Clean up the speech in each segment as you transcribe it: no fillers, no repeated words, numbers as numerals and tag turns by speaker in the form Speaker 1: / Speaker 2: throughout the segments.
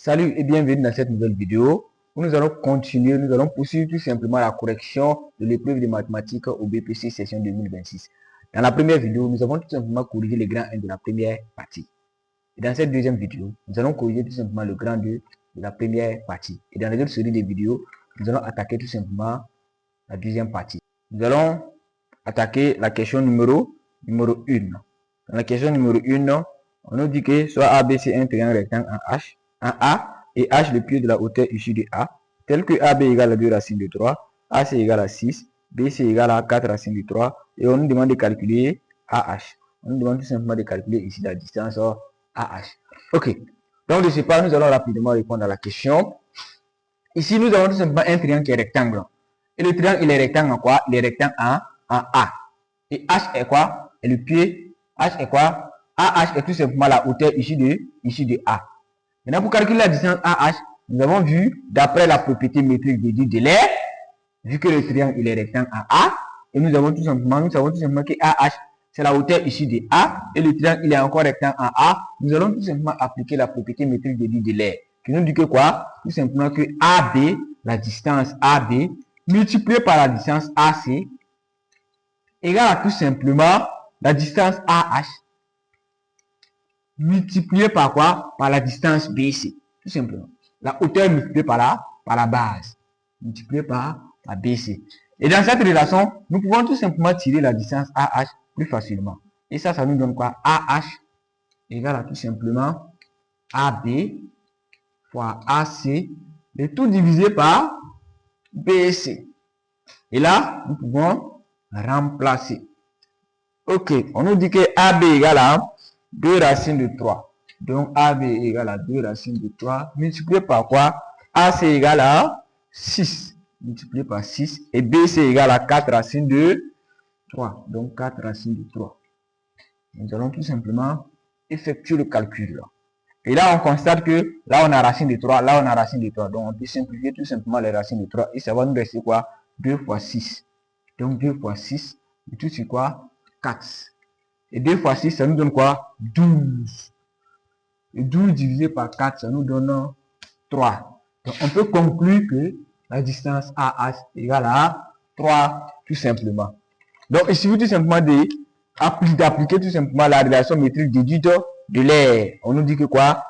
Speaker 1: Salut et bienvenue dans cette nouvelle vidéo où nous allons poursuivre tout simplement la correction de l'épreuve de mathématiques au BPC session 2026. Dans la première vidéo, nous avons tout simplement corrigé le grand 1 de la première partie. Et dans cette deuxième vidéo, nous allons corriger tout simplement le grand 2 de la première partie. Et dans les autres séries de vidéos, nous allons attaquer tout simplement la deuxième partie. Nous allons attaquer la question numéro 1. Dans la question numéro 1, on nous dit que soit ABC est un triangle rectangle en H, en A et H le pied de la hauteur issue de A, tel que AB égale à 2 racines de 3, AC égale à 6, BC égale à 4 racines de 3, et on nous demande de calculer AH. On nous demande tout simplement de calculer ici la distance AH. Ok, donc de ce pas, nous allons rapidement répondre à la question. Ici, nous avons tout simplement un triangle qui est rectangle. Et le triangle, il est rectangle en quoi? Il est rectangle en A. Et H est quoi? Et le pied, H est quoi? AH est tout simplement la hauteur issue de A. Maintenant, pour calculer la distance AH, nous avons vu, d'après la propriété métrique de l'air, vu que le triangle il est rectangle en A, et nous savons tout simplement que AH, c'est la hauteur issue de A, et le triangle il est encore rectangle en A, nous allons tout simplement appliquer la propriété métrique de l'air, qui nous dit que quoi? Tout simplement que AB, la distance AB, multiplié par la distance AC, égale à tout simplement la distance AH, multiplié par quoi? Par la distance BC. Tout simplement. La hauteur multipliée par la base. Multipliée par la BC. Et dans cette relation, nous pouvons tout simplement tirer la distance AH plus facilement. Et ça nous donne quoi? AH égale à tout simplement AB fois AC, et tout divisé par BC. Et là, nous pouvons remplacer. Ok, on nous dit que AB égale à 2 racines de 3. Donc, AB égale à 2 racines de 3, multiplié par quoi? AC égale à 6, multiplié par 6. Et BC égale à 4 racines de 3. Donc, 4 racines de 3. Nous allons tout simplement effectuer le calcul. Et là, on constate que là, on a racine de 3, là, on a racine de 3. Donc, on peut simplifier tout simplement les racines de 3. Et ça va nous rester quoi? 2 fois 6. Donc, 2 fois 6, et tout c'est quoi? 4. Et 2 fois 6, ça nous donne quoi? 12. Et 12 divisé par 4, ça nous donne 3. Donc, on peut conclure que la distance AH égale à 3, tout simplement. Donc, il suffit tout simplement d'appliquer tout simplement la relation métrique déduite de l'air. On nous dit que quoi?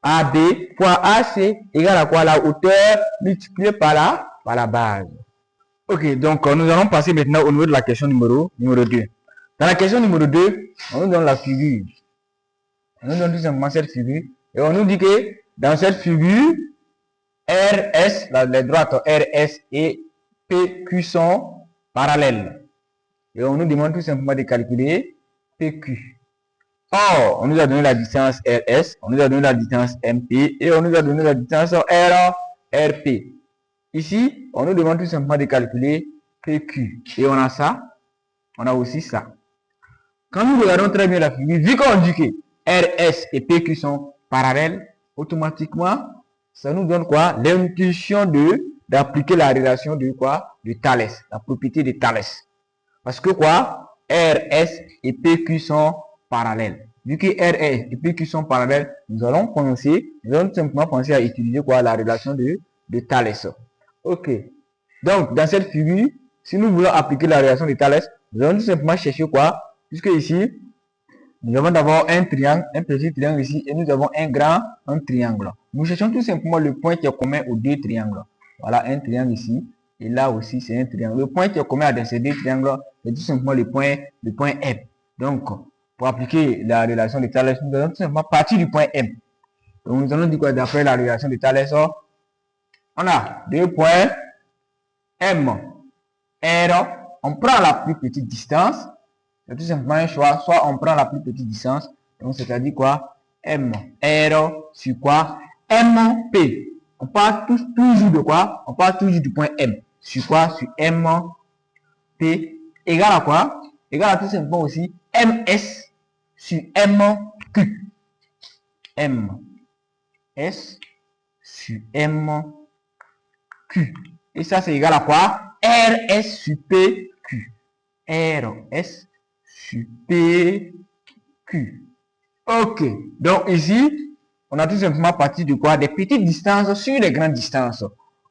Speaker 1: AB fois AC égale à quoi? La hauteur multipliée par la base. Ok, donc nous allons passer maintenant au niveau de la question numéro 2. Dans la question numéro 2, on nous donne la figure. On nous donne tout simplement cette figure. Et on nous dit que dans cette figure, RS, les droites RS et PQ sont parallèles. Et on nous demande tout simplement de calculer PQ. Or, on nous a donné la distance RS, on nous a donné la distance MP et on nous a donné la distance RP. Ici, on nous demande tout simplement de calculer PQ. Et on a ça, on a aussi ça. Quand nous regardons très bien la figure, vu qu'on dit que RS et PQ sont parallèles, automatiquement, ça nous donne quoi? L'intuition d'appliquer la relation de quoi? De Thalès, la propriété de Thalès. Parce que quoi? RS et PQ sont parallèles. Vu que RS et PQ sont parallèles, nous allons tout simplement penser à utiliser quoi? La relation de Thalès. Ok. Donc, dans cette figure, si nous voulons appliquer la relation de Thalès, nous allons tout simplement chercher quoi? Puisque ici, nous avons d'abord un triangle, un petit triangle ici, et nous avons un triangle. Nous cherchons tout simplement le point qui est commun aux deux triangles. Voilà un triangle ici, et là aussi c'est un triangle. Le point qui est commun à ces deux triangles, c'est tout simplement le point M. Donc, pour appliquer la relation de Thalès, nous allons tout simplement partir du point M. Donc, nous allons dire quoi d'après la relation de Thalès? On a deux points M, R, on prend la plus petite distance. C'est tout simplement un choix, soit on prend la plus petite distance, donc c'est-à-dire quoi? M, R sur quoi? M, P. On part toujours de quoi? On part toujours du point M. Sur quoi? Sur M, P, égale à quoi? Égale à tout simplement aussi MS sur M, Q. M, S sur M, Q. Et ça, c'est égal à quoi? RS sur PQ. RS sur PQ. Ok. Donc ici, on a tout simplement parti de quoi? Des petites distances sur les grandes distances.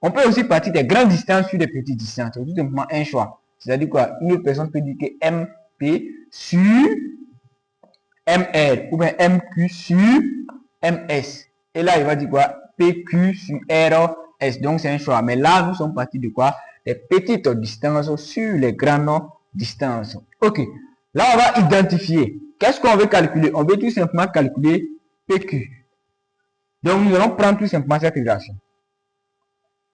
Speaker 1: On peut aussi partir des grandes distances sur des petites distances. C'est tout simplement un choix. C'est-à-dire quoi? Une autre personne peut dire que MP sur MR ou bien MQ sur MS. Et là, il va dire quoi? PQ sur RS. Donc, c'est un choix. Mais là, nous sommes partis de quoi? Des petites distances sur les grandes distances. Ok. Là, on va identifier. Qu'est-ce qu'on veut calculer? On veut tout simplement calculer PQ. Donc, nous allons prendre tout simplement cette relation.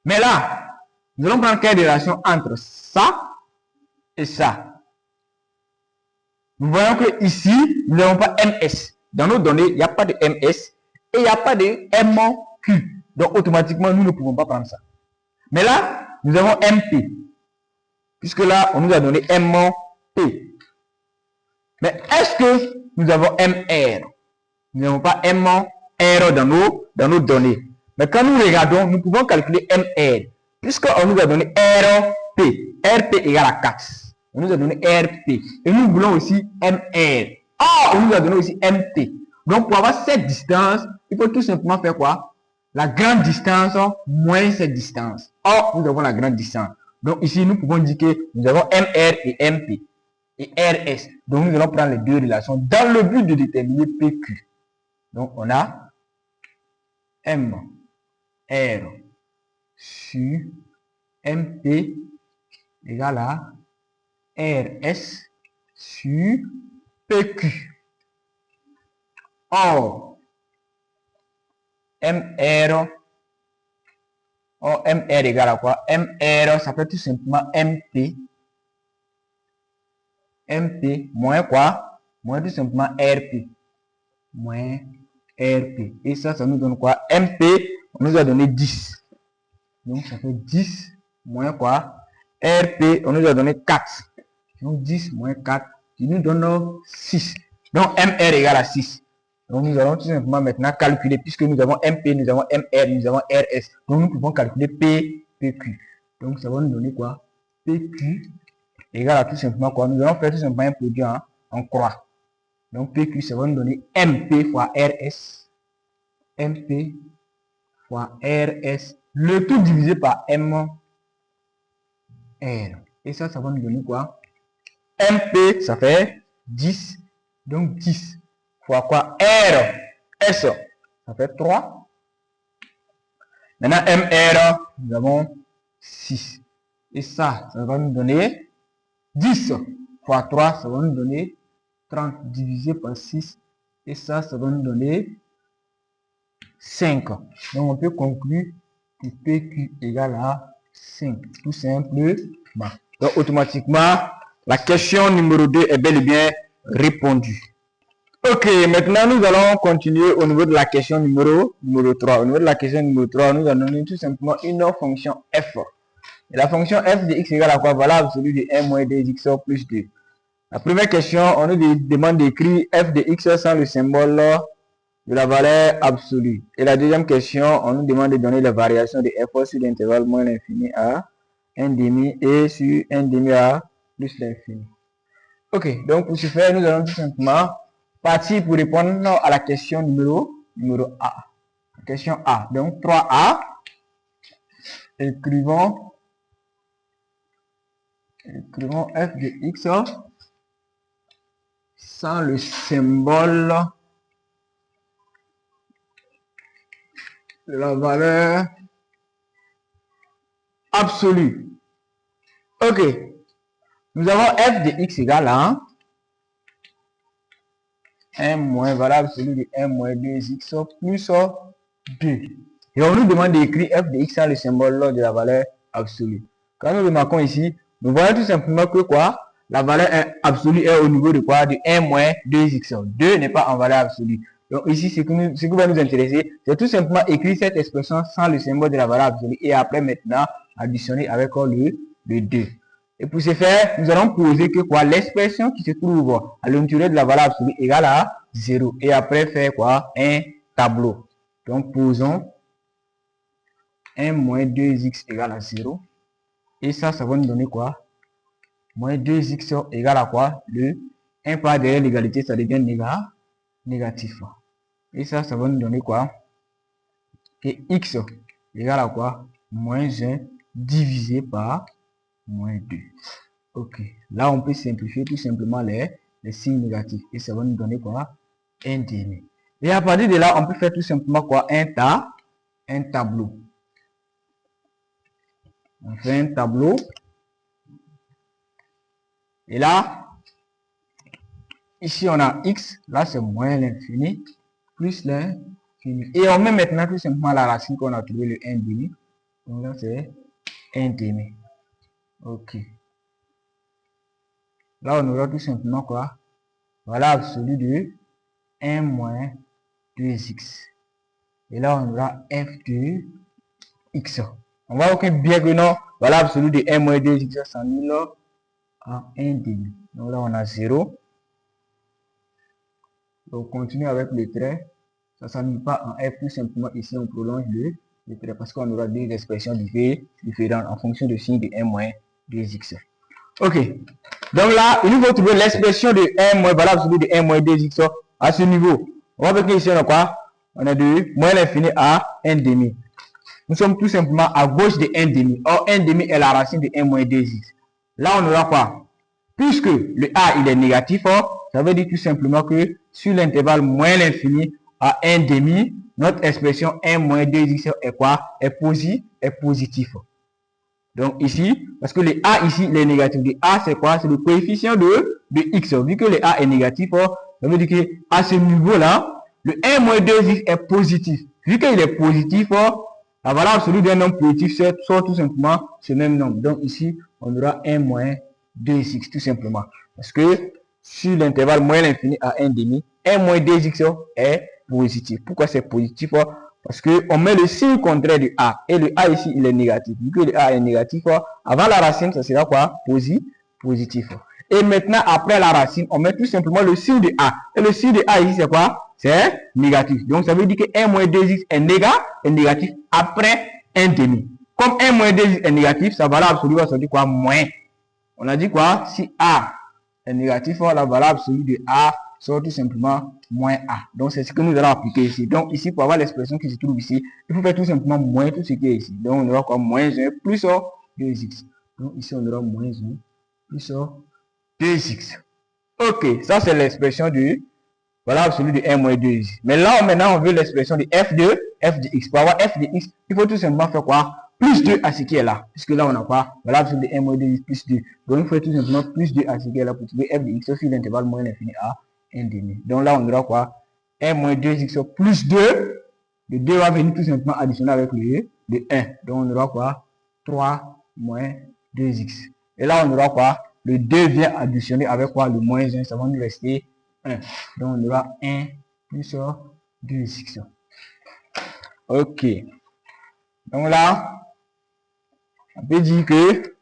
Speaker 1: Mais là, nous allons prendre quelle relation entre ça et ça? Nous voyons que ici, nous n'avons pas MS. Dans nos données, il n'y a pas de MS et il n'y a pas de MQ. Donc, automatiquement, nous ne pouvons pas prendre ça. Mais là, nous avons MP. Puisque là, on nous a donné MP. Mais est-ce que nous avons MR? Nous n'avons pas MR dans nos données. Mais quand nous regardons, nous pouvons calculer MR. Puisqu'on nous a donné RP. RP égale à 4. On nous a donné RP. Et nous voulons aussi MR. Or, on nous a donné aussi MT. Donc, pour avoir cette distance, il faut tout simplement faire quoi? La grande distance moins cette distance. Or, nous avons la grande distance. Donc, ici, nous pouvons dire que nous avons MR et MP. Et RS. Donc, nous allons prendre les deux relations dans le but de déterminer PQ. Donc, on a M, R sur MP égale à RS sur PQ. Or, MR égale à quoi? MR, ça fait tout simplement MP. MP moins quoi? Moins tout simplement RP. Moins RP. Et ça nous donne quoi? MP, on nous a donné 10. Donc, ça fait 10 moins quoi? RP, on nous a donné 4. Donc, 10 moins 4, qui nous donne 6. Donc, MR égale à 6. Donc, nous allons tout simplement maintenant calculer, puisque nous avons MP, nous avons MR, nous avons RS. Donc, nous pouvons calculer PQ. Donc, ça va nous donner quoi? PQ égale à tout simplement quoi? Nous allons faire tout simplement un produit en croix. Donc, PQ, ça va nous donner MP fois RS. MP fois RS. Le tout divisé par M. R. Et ça va nous donner quoi? MP, ça fait 10. Donc, 10 fois quoi? R. S, ça fait 3. Maintenant, MR, nous avons 6. Et ça va nous donner 10 fois 3, ça va nous donner 30 divisé par 6. Et ça va nous donner 5. Donc, on peut conclure que PQ égale à 5. Tout simplement. Donc, automatiquement, la question numéro 2 est bel et bien répondue. Ok, maintenant, nous allons continuer au niveau de la question numéro 3. Au niveau de la question numéro 3, nous allons donner tout simplement une fonction f. Et la fonction f de x égale à quoi? Voilà l'absolu de 1 moins 2x plus 2. La première question, on nous demande d'écrire f de x sans le symbole de la valeur absolue. Et la deuxième question, on nous demande de donner la variation de f sur l'intervalle moins l'infini à 1 demi et sur 1 demi à plus l'infini. Ok, donc pour ce faire, nous allons tout simplement partir pour répondre à la question numéro A. Question A. Donc 3A. Écrivons f de x sans le symbole de la valeur absolue. Ok. Nous avons f de x égale à 1 moins valeur absolue de 1 moins 2x plus 2. Et on nous demande d'écrire f de x sans le symbole de la valeur absolue. Quand nous remarquons ici, nous voyons tout simplement que quoi? La valeur absolue est au niveau de quoi? De 1 moins 2x. 2 n'est pas en valeur absolue. Donc ici, ce qui va nous intéresser, c'est tout simplement écrire cette expression sans le symbole de la valeur absolue et après maintenant additionner avec le 2. Et pour ce faire, nous allons poser que quoi? L'expression qui se trouve à l'intérieur de la valeur absolue égale à 0. Et après faire quoi? Un tableau. Donc posons 1 moins 2x égale à 0. Et ça va nous donner quoi? Moins 2x égale à quoi? Le 1 par derrière l'égalité, ça devient négatif. Et ça va nous donner quoi? que x égale à quoi? Moins 1 divisé par moins 2. Ok, là on peut simplifier tout simplement les signes négatifs et ça va nous donner quoi? 1 demi. Et à partir de là, on peut faire tout simplement quoi? Un tableau. On fait un tableau. Et là, ici on a x, là c'est moins l'infini, plus l'infini. Et on met maintenant tout simplement la racine qu'on a trouvé, le 1 demi. Donc là c'est 1 demi. Ok. Là on aura tout simplement quoi? Voilà absolu de 1 moins 2x. Et là on aura f de x. On va voir que bien que non, voilà absolu de 1 moins 2x s'annule à 1 demi. Donc là on a 0. Donc, on continue avec le trait. Ça ne s'annule pas en f, tout simplement. Ici, on prolonge le trait parce qu'on aura deux expressions différentes en fonction du signe de 1 moins 2x. Ok. Donc là, il nous faut trouver l'expression de 1 moins, valable absolu de 1 moins 2x à ce niveau. On va voir que ici, on a quoi? On a de moins l'infini à 1 demi. Nous sommes tout simplement à gauche de 1 demi. Or, 1 demi est la racine de 1 moins 2x. Là, on aura quoi? Puisque le a, il est négatif, ça veut dire tout simplement que sur l'intervalle moins l'infini à 1 demi, notre expression 1 moins 2x est quoi? Est positif. Donc ici, parce que le a ici, il est négatif. Le a, c'est quoi? C'est le coefficient de x. Vu que le a est négatif, ça veut dire que à ce niveau-là, le 1 moins 2x est positif. Vu qu'il est positif, la valeur absolue d'un nombre positif soit tout simplement ce même nombre. Donc ici, on aura 1 moins 2x tout simplement. Parce que sur l'intervalle moins l'infini à 1 demi, 1 moins 2x est positif. Pourquoi c'est positif? Parce qu'on met le signe contraire du a. Et le a ici, il est négatif. Vu que le a est négatif, avant la racine, ça sera quoi? Positif. Et maintenant, après la racine, on met tout simplement le signe de a. Et le signe de a ici, c'est quoi? C'est négatif. Donc, ça veut dire que 1 moins 2x est négatif après 1 demi. Comme 1 moins 2x est négatif, sa valeur absolue va sortir quoi? Moins. On a dit quoi? Si a est négatif, la valeur absolue de a sort tout simplement moins a. Donc, c'est ce que nous allons appliquer ici. Donc, ici, pour avoir l'expression qui se trouve ici, il faut faire tout simplement moins tout ce qui est ici. Donc, on aura quoi? Moins 1 plus 2x. Donc, ici, on aura moins 1 plus 2x. Ok, ça, c'est l'expression du valeur absolue de 1 moins 2x. Mais là, maintenant, on veut l'expression de f de x. Pour avoir f de x, il faut tout simplement faire quoi? Plus 2 à ce qui est là. Puisque là, on a quoi? Valeur absolue de 1 moins 2x plus 2. Donc, il faut tout simplement plus 2 à ce qui est là pour trouver f de x sur l'intervalle moins l'infini à 1 demi. Donc là, on aura quoi? 1 moins 2x plus 2. Le 2 va venir tout simplement additionner avec le 1. Donc, on aura quoi? 3 moins 2x. Et là, on aura quoi? Le 2 vient additionner avec quoi? Le moins 1. Ça va nous rester 1. Donc, on aura 1 plus 2x. Ok. Donc là, on peut dire que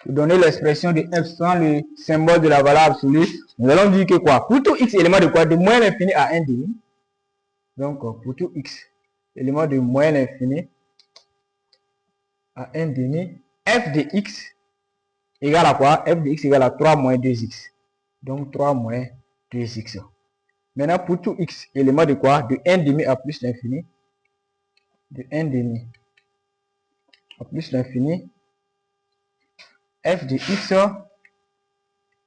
Speaker 1: pour donner l'expression de f sans le symbole de la valeur absolue, nous allons dire que quoi? Pour tout x élément de quoi? De moins l'infini à 1 demi. Donc, pour tout x élément de moins l'infini à 1 demi, f de x égale à quoi? F de x égale à 3 moins 2x. Donc, 3 moins 2x. Maintenant, pour tout x élément de quoi? De 1 demi à plus l'infini. De 1 demi à plus l'infini. F de x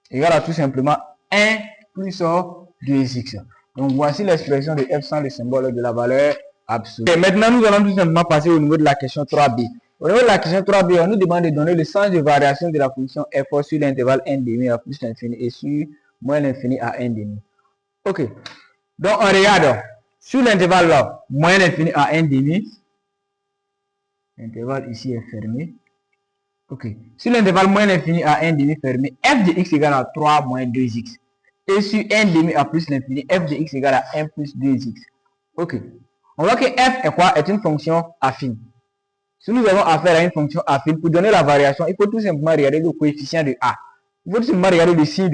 Speaker 1: égale à tout simplement 1 plus 2x. Donc, voici l'expression de f sans le symbole de la valeur absolue. Et maintenant, nous allons tout simplement passer au niveau de la question 3b. Au niveau de la question 3b, on nous demande de donner le sens de variation de la fonction f sur l'intervalle 1 demi à plus l'infini et sur moins l'infini à 1 demi. Ok. Donc, on regarde. Sur l'intervalle là, moins l'infini à 1 demi, l'intervalle ici est fermé. Ok. Sur l'intervalle moins l'infini à 1 demi fermé, f de x égale à 3 moins 2x. Et sur 1 demi à plus l'infini, f de x égale à 1 plus 2x. Ok. On voit que f est quoi? Est une fonction affine. Si nous avons affaire à une fonction affine, pour donner la variation, il faut tout simplement regarder le coefficient de a. Il faut tout simplement regarder le signe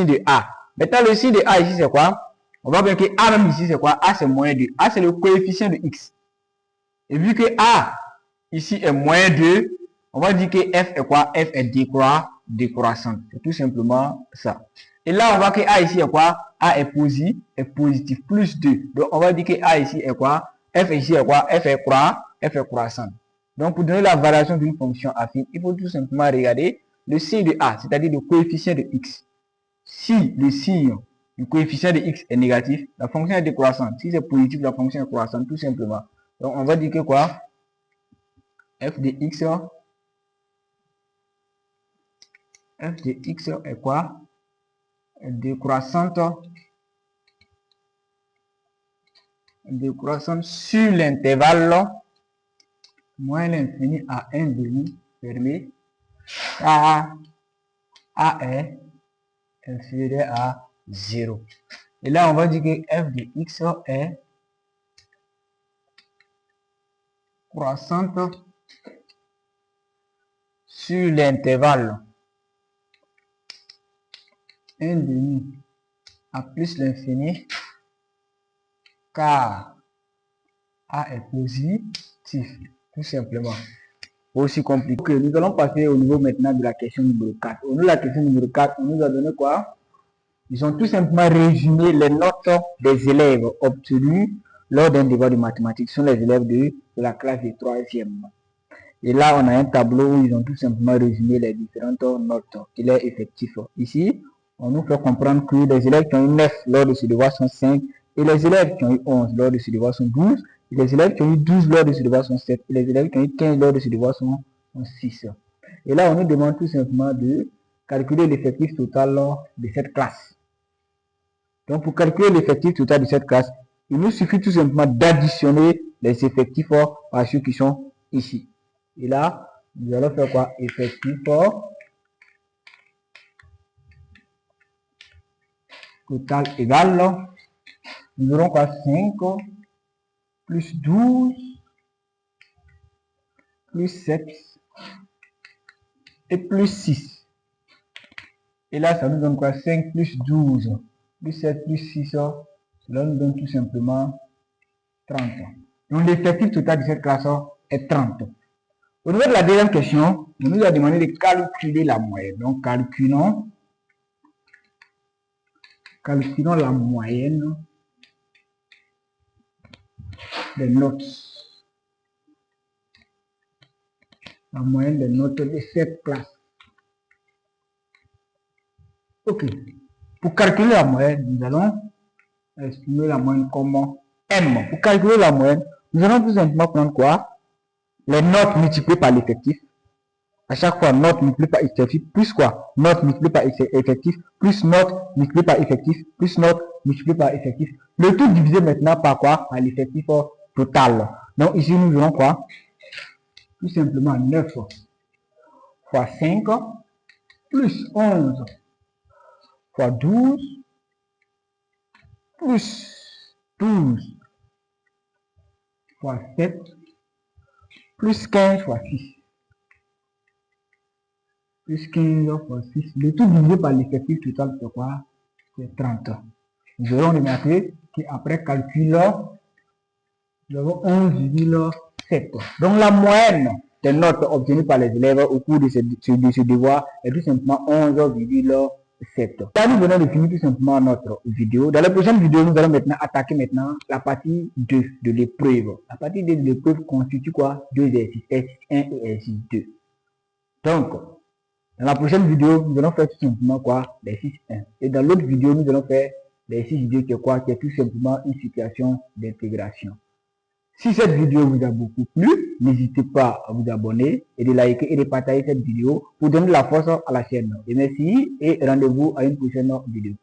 Speaker 1: de a. Maintenant, le signe de a ici, c'est quoi? On voit bien que a même ici, c'est quoi? A, c'est moins 2. A, c'est le coefficient de x. Et vu que a, ici, est moins 2, on va dire que f est quoi? F est décroissant. C'est tout simplement ça. Et là, on voit que a ici est quoi? A est positif, plus 2. Donc, on va dire que a ici est quoi? f ici est quoi? F est croissante. Donc, pour donner la variation d'une fonction affine, il faut tout simplement regarder le signe de a, c'est-à-dire le coefficient de x. Si le signe du coefficient de x est négatif, la fonction est décroissante. Si c'est positif, la fonction est croissante, tout simplement. Donc, on va dire que quoi? F de x est quoi? Décroissante sur l'intervalle moins l'infini à 1 demi fermé A est inférieur à 0. Et là, on va dire que f de x est croissante sur l'intervalle 1 demi à plus l'infini car A est positif, tout simplement. Aussi compliqué. Ok, nous allons passer au niveau maintenant de la question numéro 4. Au niveau de la question numéro 4, on nous a donné quoi? Ils ont tout simplement résumé les notes des élèves obtenus lors d'un débat de mathématiques. Ce sont les élèves de la classe de 3e. Et là, on a un tableau où ils ont tout simplement résumé les différentes notes et leurs effectifs. Ici, on nous fait comprendre que les élèves qui ont eu 9 lors de ce devoir sont 5, et les élèves qui ont eu 11 lors de ce devoir sont 12, et les élèves qui ont eu 12 lors de ce devoir sont 7, et les élèves qui ont eu 15 lors de ce devoir sont 6. Et là, on nous demande tout simplement de calculer l'effectif total de cette classe. Donc, pour calculer l'effectif total de cette classe, il nous suffit tout simplement d'additionner les effectifs à ceux qui sont ici. Et là, nous allons faire quoi? Effectif total égal, nous aurons quoi? 5 plus 12 plus 7 et plus 6. Et là, ça nous donne quoi? 5 plus 12 plus 7 plus 6, cela nous donne tout simplement 30. Donc, l'effectif total de cette classe est 30. Au niveau de la deuxième question, on nous a demandé de calculer la moyenne. Donc, calculons la moyenne des notes. La moyenne des notes de cette classe. Ok. Pour calculer la moyenne, nous allons exprimer la moyenne comme M. Pour calculer la moyenne, nous allons tout simplement prendre quoi? Les notes multipliées par l'effectif. À chaque fois, note multipliée par effectif, plus quoi? Note multipliée par effectif, plus note multipliée par effectif, plus note multipliée par effectif. Le tout divisé maintenant par quoi? Par l'effectif total. Donc ici, nous aurons quoi? Tout simplement 9 fois 5 plus 11 fois 12 plus 12 fois 7 plus 15 fois 6. Plus 15 fois 6. Le tout divisé par l'effectif total, c'est quoi? C'est 30. Nous aurons remarqué qu'après calcul, nous avons 11,7. Donc la moyenne des notes obtenues par les élèves au cours de ce devoir est tout simplement 11,7. Là, nous venons de finir tout simplement notre vidéo. Dans la prochaine vidéo, nous allons maintenant attaquer la partie 2 de l'épreuve. La partie 2 de l'épreuve constitue quoi? Deux exercices, exercice 1 et exercice 2. Donc, dans la prochaine vidéo, nous allons faire tout simplement quoi? L'exercice 1. Et dans l'autre vidéo, nous allons faire l'exercice 2 qui est quoi? Qui est tout simplement une situation d'intégration. Si cette vidéo vous a beaucoup plu, n'hésitez pas à vous abonner et de liker et de partager cette vidéo pour donner de la force à la chaîne. Et merci et rendez-vous à une prochaine vidéo.